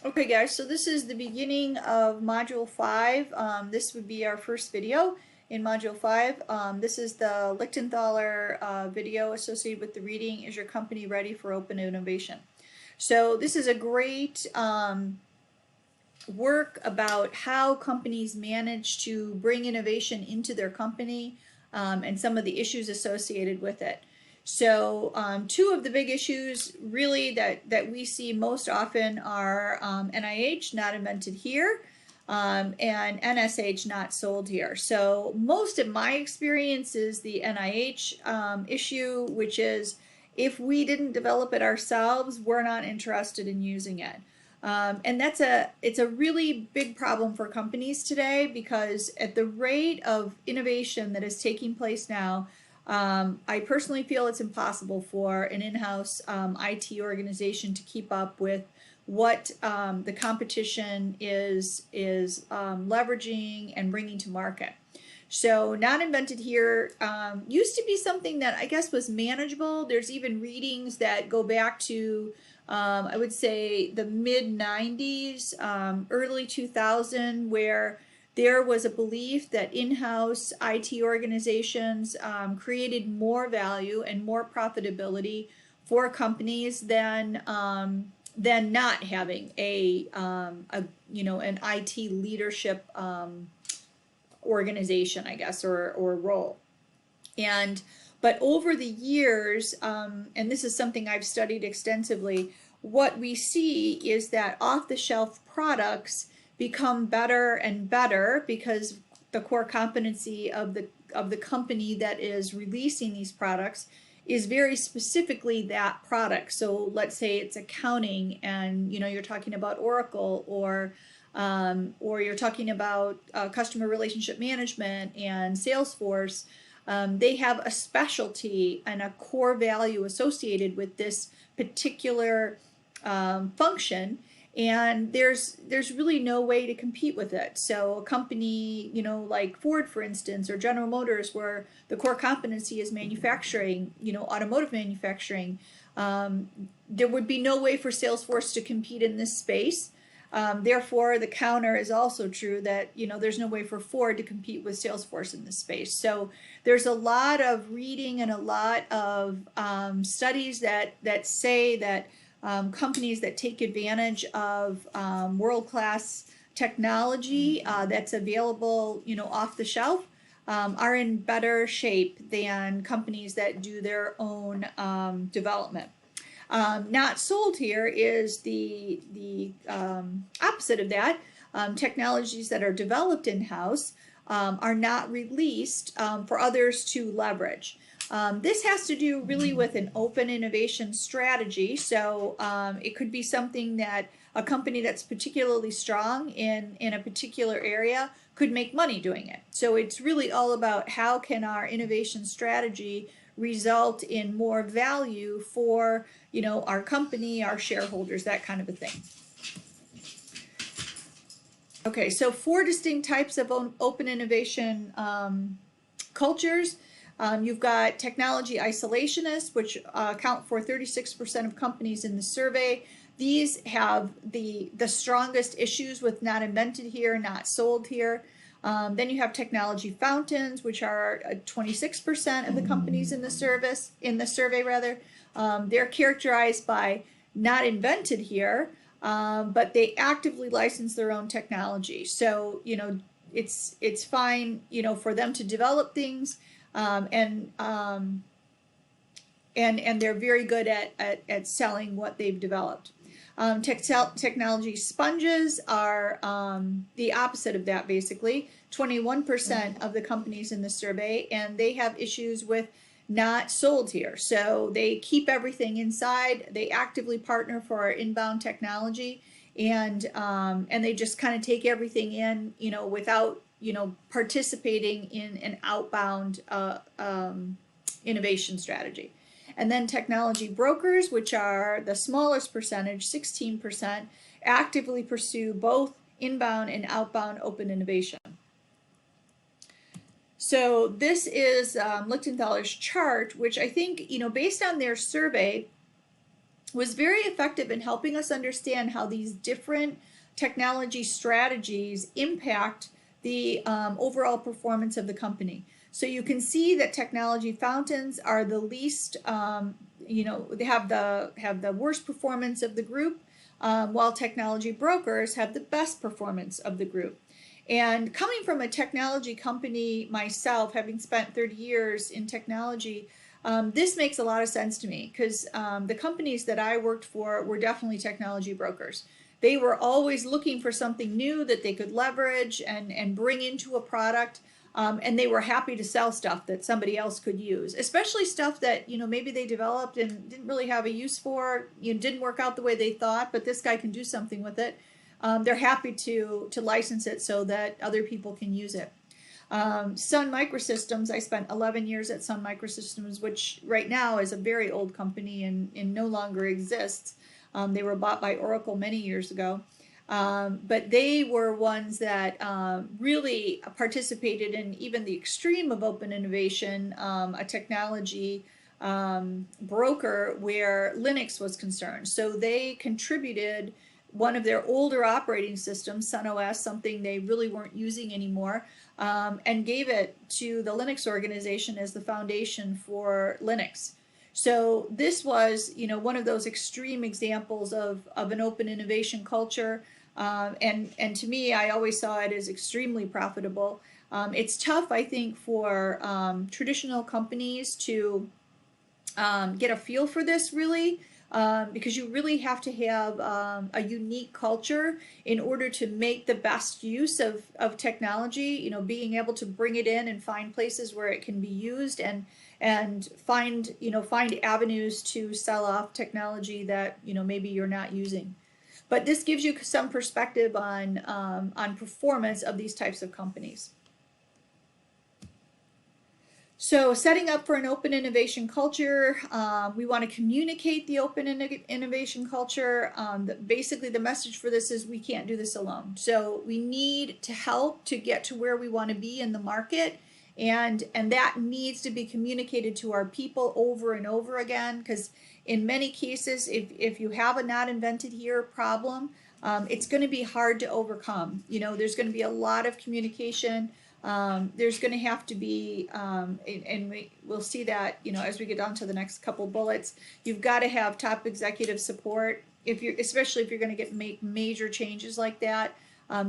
Okay guys, so this is the beginning of Module 5. This would be our first video in Module 5. This is the Lichtenthaler video associated with the reading, Is Your Company Ready for Open Innovation? So this is a great work about how companies manage to bring innovation into their company and some of the issues associated with it. So two of the big issues really that we see most often are NIH, not invented here, and NSH, not sold here. So most of my experience is the NIH issue, which is if we didn't develop it ourselves, we're not interested in using it. And it's a really big problem for companies today, because at the rate of innovation that is taking place now, I personally feel it's impossible for an in-house IT organization to keep up with what the competition is leveraging and bringing to market. So not invented here used to be something that I guess was manageable. There's even readings that go back to I would say the mid-90s, early 2000, where there was a belief that in-house IT organizations created more value and more profitability for companies than not having an IT leadership organization, I guess, or role. But over the years, and this is something I've studied extensively, what we see is that off-the-shelf products become better and better because the core competency of the company that is releasing these products is very specifically that product. So let's say it's accounting, and you're talking about Oracle, or you're talking about customer relationship management and Salesforce. They have a specialty and a core value associated with this particular function, and there's really no way to compete with it. So a company, like Ford, for instance, or General Motors, where the core competency is manufacturing, automotive manufacturing, there would be no way for Salesforce to compete in this space. Therefore, the counter is also true, that there's no way for Ford to compete with Salesforce in this space. So there's a lot of reading and a lot of studies that say that companies that take advantage of world-class technology that's available, off the shelf, are in better shape than companies that do their own development. Not sold here is the opposite of that. Technologies that are developed in-house are not released for others to leverage. This has to do really with an open innovation strategy. So it could be something that a company that's particularly strong in a particular area could make money doing it. So it's really all about how can our innovation strategy result in more value for our company, our shareholders, that kind of a thing. Okay, so 4 distinct types of open innovation cultures. You've got technology isolationists, which account for 36% of companies in the survey. These have the strongest issues with not invented here, not sold here. Then you have technology fountains, which are 26% of the companies in the survey. They're characterized by not invented here, but they actively license their own technology. So it's fine for them to develop things, and they're very good at selling what they've developed. Technology sponges are the opposite of that, basically. 21% of the companies in the survey, and they have issues with not sold here. So they keep everything inside. They actively partner for our inbound technology, and they just kind of take everything in, without participating in an outbound innovation strategy. And then technology brokers, which are the smallest percentage, 16%, actively pursue both inbound and outbound open innovation. So this is Lichtenthaler's chart, which I think, based on their survey, was very effective in helping us understand how these different technology strategies impact the overall performance of the company. So you can see that technology fountains are the least, they have the worst performance of the group, while technology brokers have the best performance of the group. And coming from a technology company myself, having spent 30 years in technology, this makes a lot of sense to me, because the companies that I worked for were definitely technology brokers. They were always looking for something new that they could leverage and bring into a product, and they were happy to sell stuff that somebody else could use, especially stuff that maybe they developed and didn't really have a use for, didn't work out the way they thought, but this guy can do something with it. They're happy to license it so that other people can use it. Sun Microsystems, I spent 11 years at Sun Microsystems, which right now is a very old company and no longer exists. They were bought by Oracle many years ago. But they were ones that really participated in even the extreme of open innovation, a technology broker where Linux was concerned. So they contributed one of their older operating systems, Sun OS, something they really weren't using anymore, and gave it to the Linux organization as the foundation for Linux. So this was, one of those extreme examples of an open innovation culture, and to me, I always saw it as extremely profitable. It's tough, I think, for traditional companies to get a feel for this, really. Because you really have to have a unique culture in order to make the best use of technology, being able to bring it in and find places where it can be used and find avenues to sell off technology that, maybe you're not using. But this gives you some perspective on performance of these types of companies. So setting up for an open innovation culture, we want to communicate the open innovation culture. Basically, the message for this is we can't do this alone. So we need to help to get to where we want to be in the market, and that needs to be communicated to our people over and over again, because in many cases, if you have a not invented here problem, it's going to be hard to overcome. There's going to be a lot of communication. There's going to have to be, and we'll see that, as we get on to the next couple bullets, you've got to have top executive support, especially if you're going to make major changes like that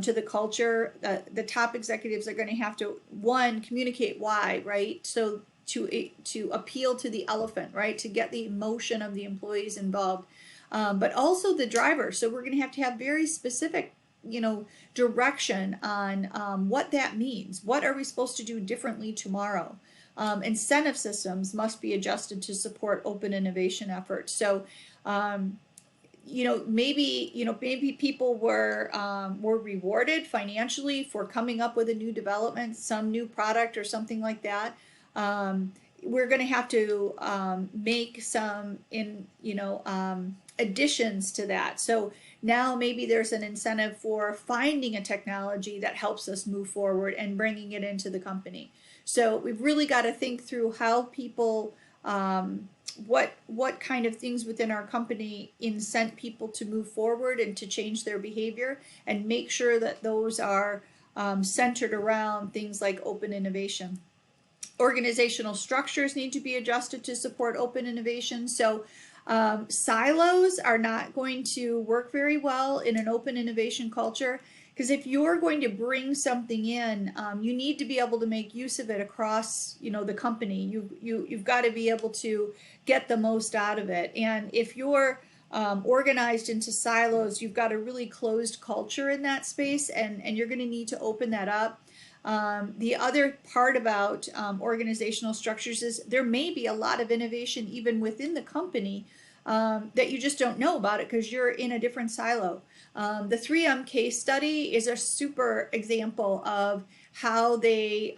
to the culture. The top executives are going to have to, one, communicate why, right? So to appeal to the elephant, right? To get the emotion of the employees involved, but also the driver. So we're going to have very specific direction on what that means. What are we supposed to do differently tomorrow? Incentive systems must be adjusted to support open innovation efforts. So, maybe people were rewarded financially for coming up with a new development, some new product or something like that. We're going to have to make some additions to that. So now maybe there's an incentive for finding a technology that helps us move forward and bringing it into the company. So we've really got to think through how people, what kind of things within our company incent people to move forward and to change their behavior, and make sure that those are centered around things like open innovation. Organizational structures need to be adjusted to support open innovation. So silos are not going to work very well in an open innovation culture, because if you're going to bring something in, you need to be able to make use of it across the company. You've got to be able to get the most out of it. And if you're organized into silos, you've got a really closed culture in that space, and you're going to need to open that up. The other part about organizational structures is there may be a lot of innovation even within the company that you just don't know about it because you're in a different silo. The 3M case study is a super example of how they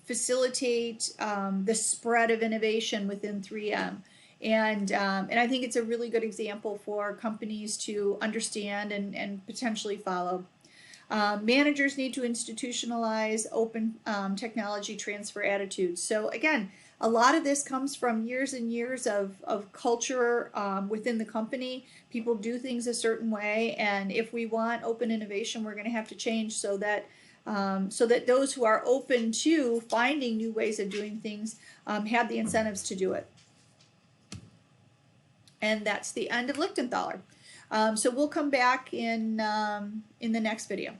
facilitate the spread of innovation within 3M. And I think it's a really good example for companies to understand and potentially follow. Managers need to institutionalize open technology transfer attitudes. So again, A lot of this comes from years and years of culture within the company. People do things a certain way, and if we want open innovation, we're going to have to change so that those who are open to finding new ways of doing things have the incentives to do it. And that's the end of Lichtenthaler. So we'll come back in the next video.